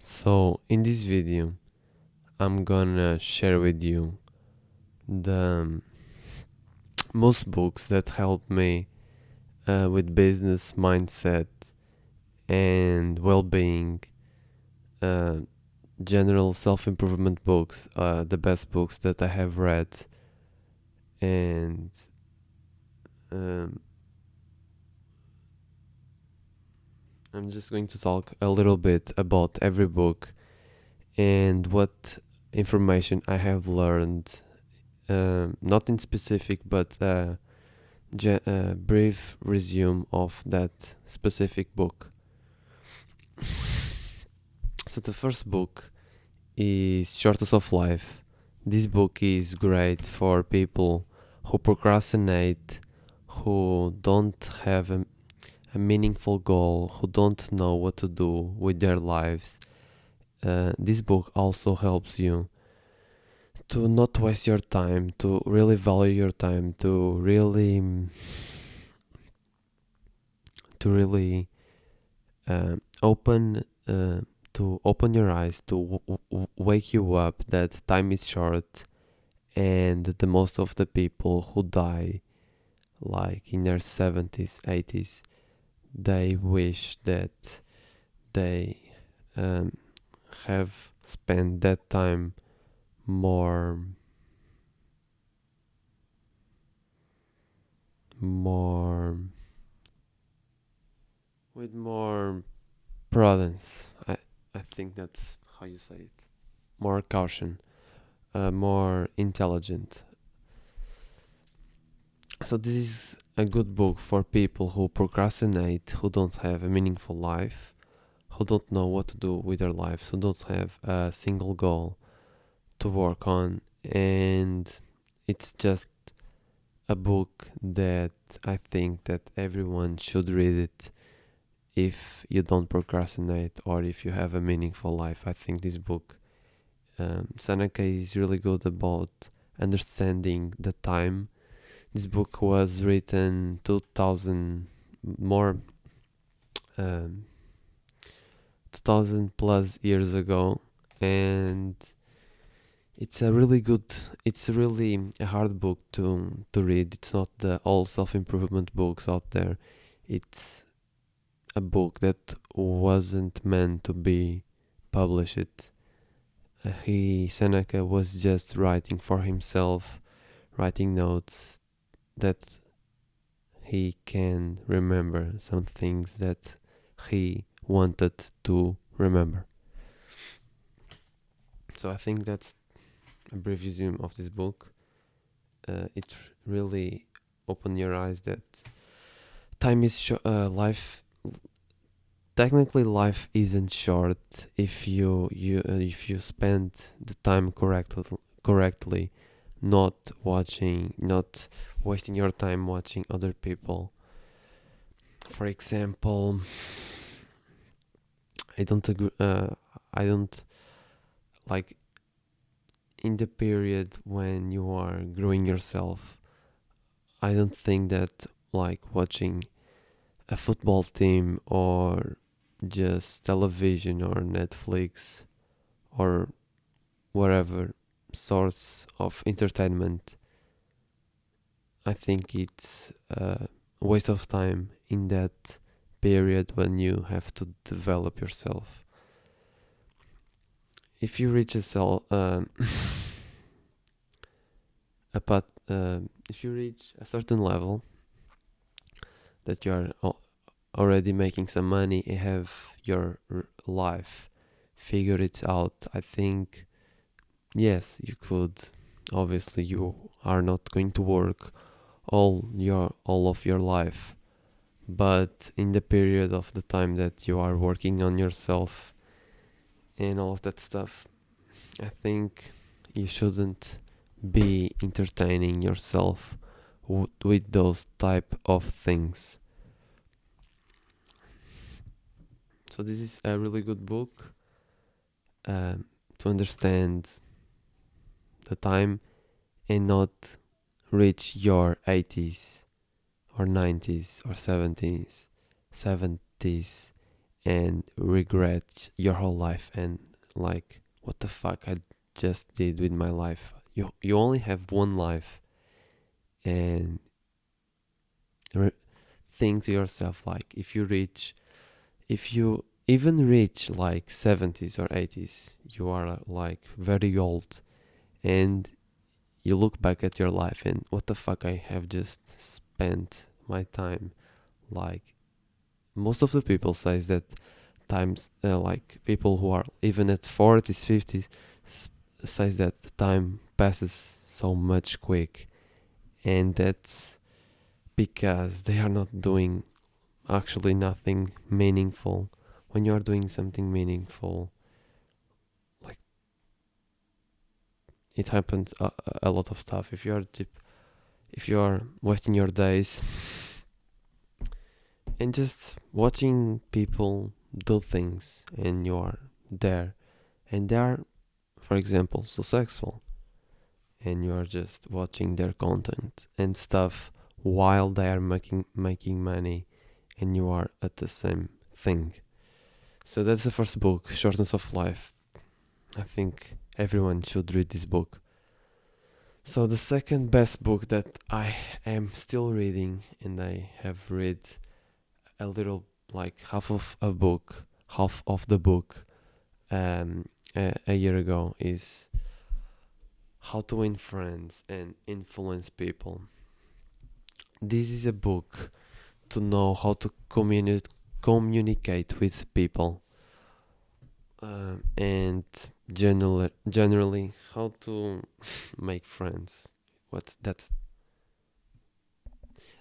So, in this video, I'm gonna share with you the most books that help me with business mindset and well-being, uh, general self-improvement books, the best books that I have read, and um, I'm just going to talk a little bit about every book and what information I have learned, not in specific, but brief resume of that specific book. So the first book is Shortness of Life. This book is great for people who procrastinate, who don't have a meaningful goal, who don't know what to do with their lives. This book also helps you to not waste your time, to really value your time, to really open to open your eyes, to wake you up that time is short, and the most of the people who die like in their 70s 80s, they wish that they um, have spent that time more more with more prudence. I think that's how you say it. More caution, more intelligent. So this is a good book for people who procrastinate, who don't have a meaningful life, who don't know what to do with their lives, who don't have a single goal to work on, and it's just a book that I think that everyone should read it if you don't procrastinate or if you have a meaningful life. I think this book, Seneca is really good about understanding the time. This book was written 2000 more 2000 plus years ago, and it's really a hard book to read. It's not the all self-improvement books out there. It's a book that wasn't meant to be published. Seneca was just writing for himself, writing notes that he can remember, some things that he wanted to remember. So I think that's a brief resume of this book. It really opened your eyes that time is life. Technically, life isn't short if you spend the time correctly, not wasting your time watching other people. For example, I don't agree. I don't like in the period when you are growing yourself. I don't think that like watching a football team or just television or Netflix or whatever source of entertainment, I think it's a waste of time in that period when you have to develop yourself. If you reach a if you reach a certain level that you are already making some money and have your life figure it out, I think yes, you could. Obviously, you are not going to work all of your life, but in the period of the time that you are working on yourself and all of that stuff, I think you shouldn't be entertaining yourself with those type of things. So this is a really good book to understand the time and not reach your 80s or 90s or 70s and regret your whole life and like what the fuck I just did with my life. You only have one life, and re- think to yourself like if you even reach like 70s or 80s, you are like very old, and you look back at your life and what the fuck I have just spent my time. Like most of the people says that times like people who are even at 40s 50s says that the time passes so much quick, and that's because they are not doing actually nothing meaningful. When you are doing something meaningful, like it happens a lot of stuff. If you are wasting your days and just watching people do things and you are there and they are, for example, successful, and you are just watching their content and stuff while they are making money, and you are at the same thing. So that's the first book, Shortness of Life. I think everyone should read this book. So the second best book that I am still reading, and I have read a little, like half of the book, a year ago, is How to Win Friends and Influence People. This is a book to know how to communicate with people, and generally how to make friends. What that's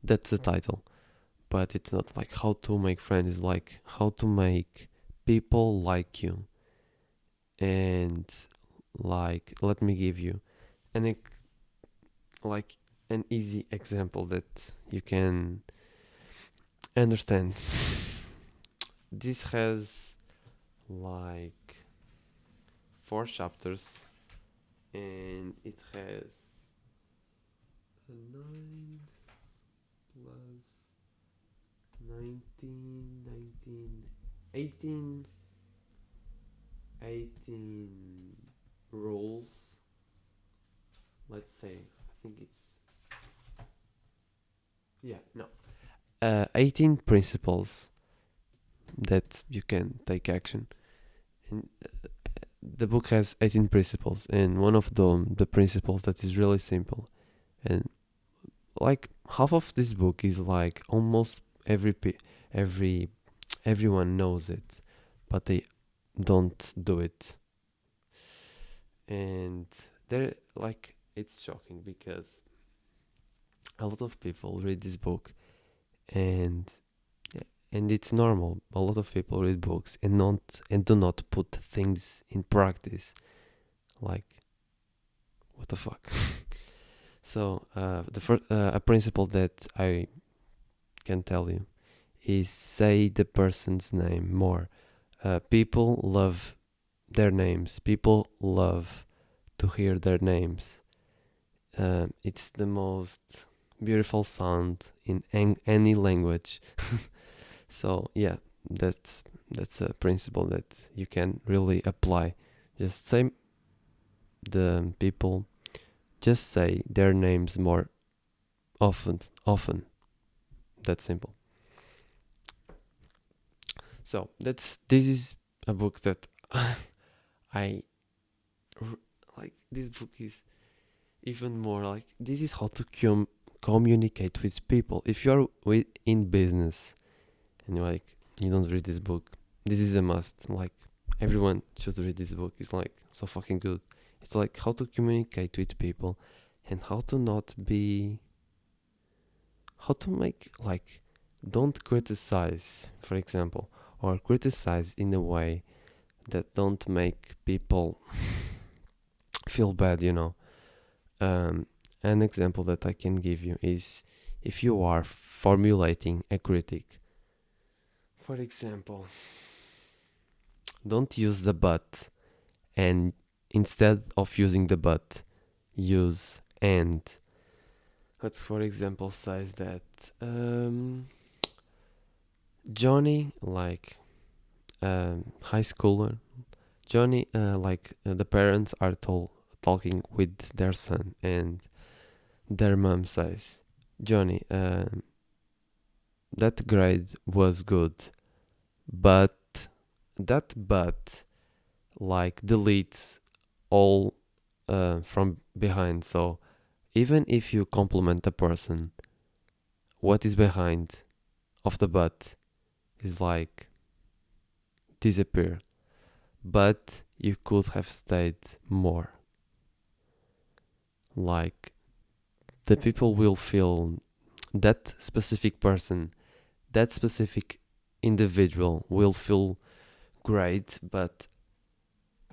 the title, but it's not like how to make friends. It's like how to make people like you. And like, let me give you an like an easy example that you can understand. This has like 4 chapters, and it has 9 plus 19, 19, 18, 18 rules. Let's say, I think it's, yeah, no, 18 principles that you can take action. And the book has 18 principles, and one of the principles that is really simple, and like half of this book is like almost every everyone knows it, but they don't do it. And they're like, it's shocking because a lot of people read this book, and and it's normal. A lot of people read books and do not put things in practice. Like, what the fuck? So the first a principle that I can tell you is say the person's name more. People love their names. People love to hear their names. It's the most beautiful sound in any language. So yeah, that's a principle that you can really apply. Just say the people, just say their names more often. That's simple. So this is a book that I like. This book is even more like, this is how to communicate with people. If you're in business and you're like, you don't read this book, this is a must. Like, everyone should read this book. It's like so fucking good. It's like how to communicate with people and how to not be, how to make, like, don't criticize, for example, or criticize in a way that don't make people feel bad, you know. An example that I can give you is if you are formulating a critic. For example, don't use the but, and instead of using the but, use and. Let's, for example, says that Johnny, like, high schooler. Johnny, the parents are talking with their son, and their mom says, Johnny, that grade was good, but but like deletes all from behind. So even if you compliment a person, what is behind of the but is like disappear. But you could have stayed more. Like the people will feel that specific person, that specific individual will feel great, but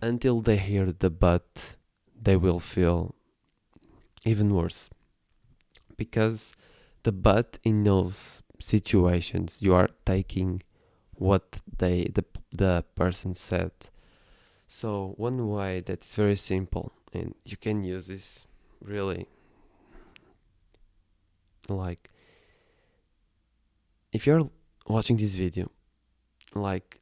until they hear the but, they will feel even worse. Because the but in those situations, you are taking what the person said. So one way that is very simple, and you can use this really, like if you're watching this video, like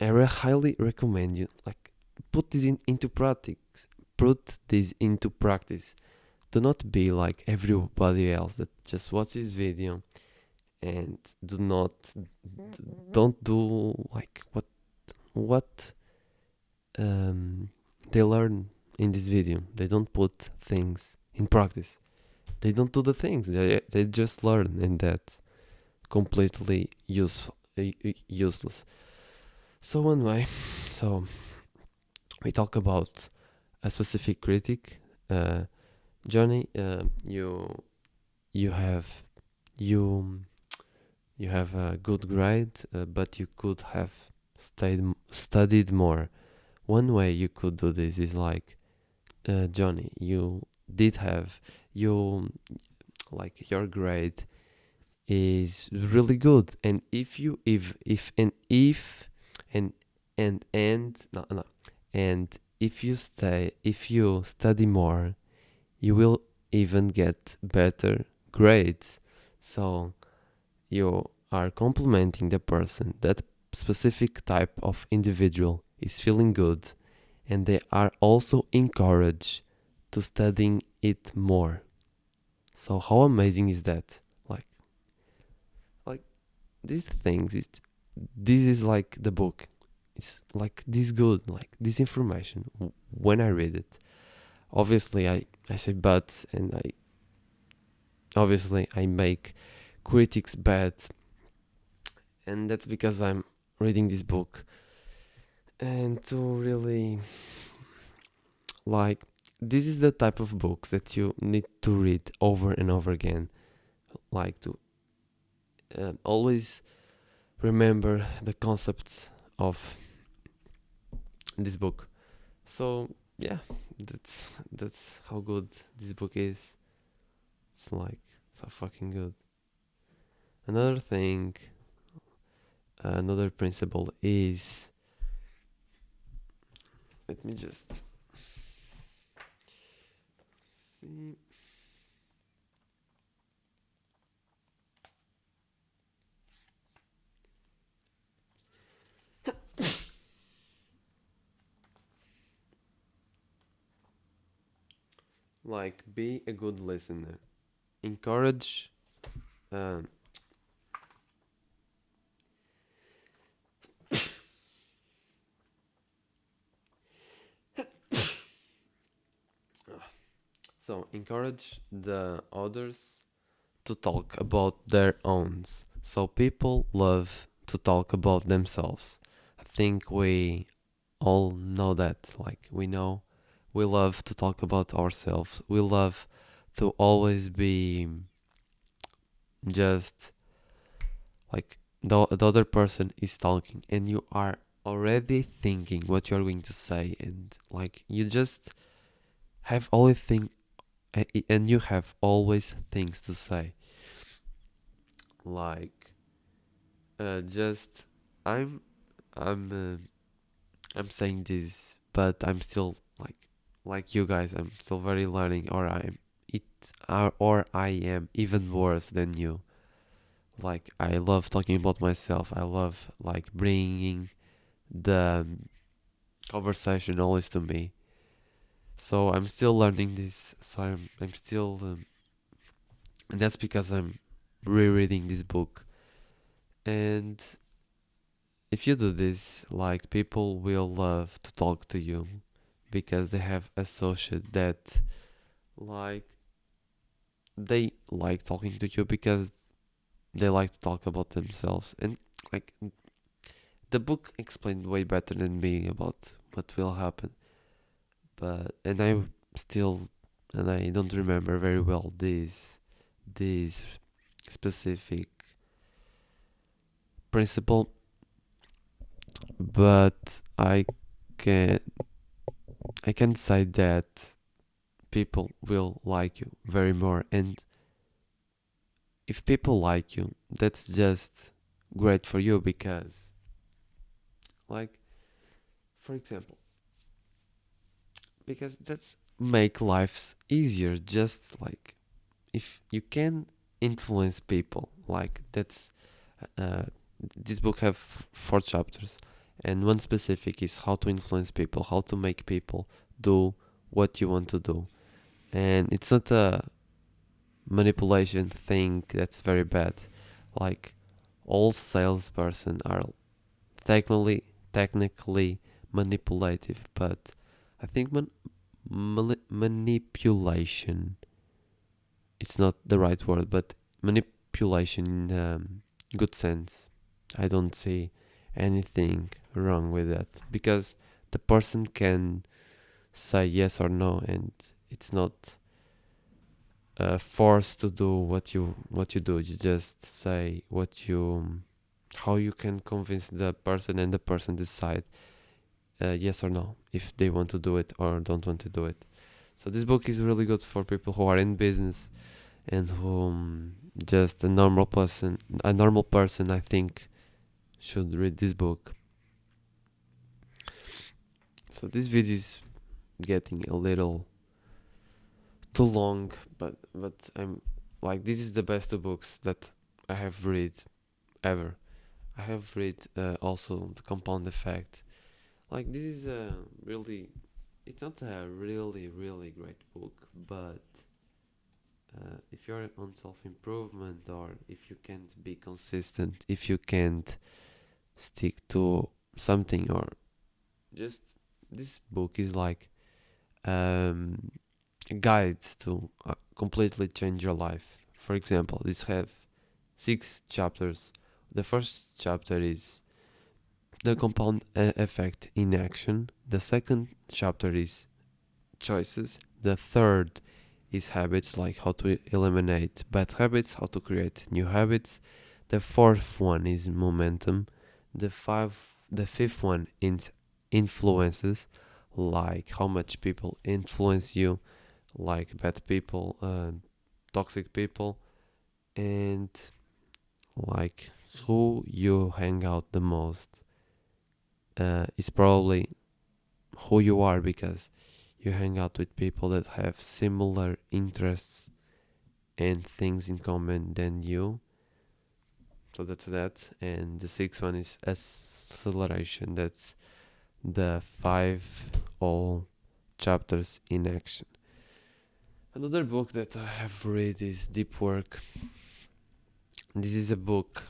highly recommend you like put this into practice. Put this into practice. Do not be like everybody else that just watch this video and don't do like what they learn in this video. They don't put things in practice. They don't do the things. They just learn, and that's completely useless. So one way, so we talk about a specific critic. Johnny, you have you you have a good grade, but you could have studied more. One way you could do this is like, Johnny, you did have you like your grade is really good, and and no no and if you study more, you will even get better grades. So you are complimenting the person. That specific type of individual is feeling good, and they are also encouraged to studying it more. So how amazing is that? Like these things is this is like the book. It's like this good, like this information. When I read it, obviously I say but, and I make critics bad, and that's because I'm reading this book, and to really like this is the type of books that you need to read over and over again, like to always remember the concepts of this book. So yeah, that's how good this book is. It's like so fucking good. Another thing, another principle is, let me just see. Like, be a good listener. Encourage. Um, so, encourage the others to talk about their owns. So, people love to talk about themselves. I think we all know that. Like, we love to talk about ourselves. We love to always be just like the other person is talking, and you are already thinking what you're going to say, and like you just have always think and you have always things to say, like just i'm I'm saying this, but I'm still like you guys, I'm still very learning, or I am even worse than you. Like I love talking about myself. I love like bringing the conversation always to me. So I'm still learning this. So I'm still and that's because I'm rereading this book. And if you do this, like people will love to talk to you because they have associated that like they like talking to you because they like to talk about themselves. And like the book explained way better than me about what will happen. But still and I don't remember very well this specific principle, but can I can say that people will like you very more. And if people like you, that's just great for you because, like, for example, because that's make lives easier. Just like if you can influence people, like that's uh, this book have 4 chapters, and one specific is how to influence people, how to make people do what you want to do. And it's not a manipulation thing that's very bad. Like all salesperson are technically manipulative, but I think manipulation it's not the right word, but manipulation in good sense. I don't see anything wrong with that because the person can say yes or no, and it's not forced to do what you do. You just say what you how you can convince the person, and the person decide yes or no if they want to do it or don't want to do it. So this book is really good for people who are in business and who just a normal person I think should read this book. So this video is getting a little too long, but I'm like this is the best 2 books that I have read ever. I have read also the Compound Effect. Like this is a really, it's not a really great book, but if you're on self improvement or if you can't be consistent, if you can't stick to something, or just this book is like um, a guide to completely change your life. For example, this have 6 chapters. The first chapter is the compound effect in action. The second chapter is choices. The third is habits, like how to eliminate bad habits, how to create new habits. The fourth one is momentum. The fifth one is influences, like how much people influence you, like bad people, toxic people, and like who you hang out the most is probably who you are because you hang out with people that have similar interests and things in common than you. So that's that. And the sixth one is acceleration. That's the 5 all chapters in action. Another book that I have read is Deep Work. This is a book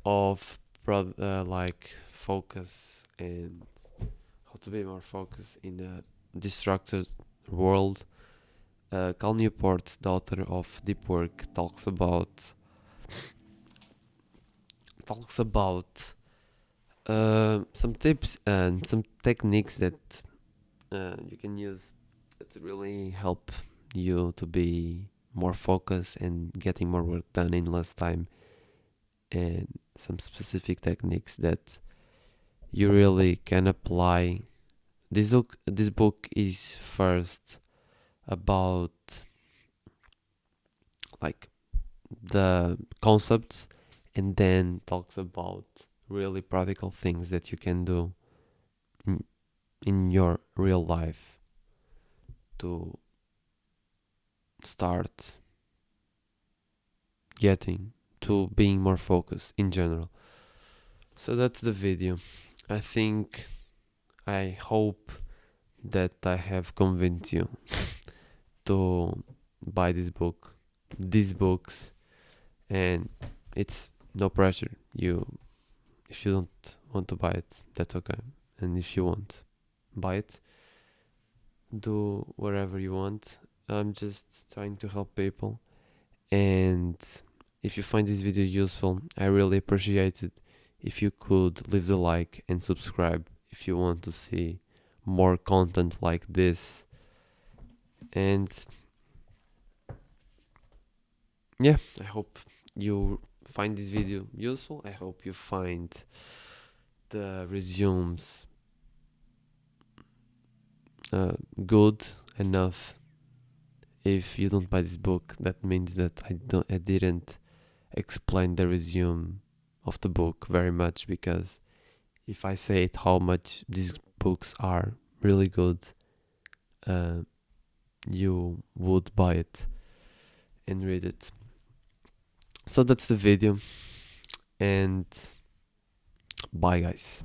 of like focus and how to be more focused in a distracted world. Cal Newport, the author of Deep Work, talks about some tips and some techniques that you can use to really help you to be more focused and getting more work done in less time, and some specific techniques that you really can apply. This book is first about like the concepts, and then talks about really practical things that you can do in, in your real life to start getting to being more focused in general. So that's the video. I hope that I have convinced you to buy these books, and it's no pressure. If you don't want to buy it, that's okay. And if you want, buy it. Do whatever you want. I'm just trying to help people. And if you find this video useful, I really appreciate it if you could leave the like and subscribe if you want to see more content like this. And yeah, I hope you find this video useful. I hope you find the resumes good enough. If you don't buy this book, that means that I didn't explain the resume of the book very much, because if I say it how much these books are really good, you would buy it and read it. So that's the video, and bye guys.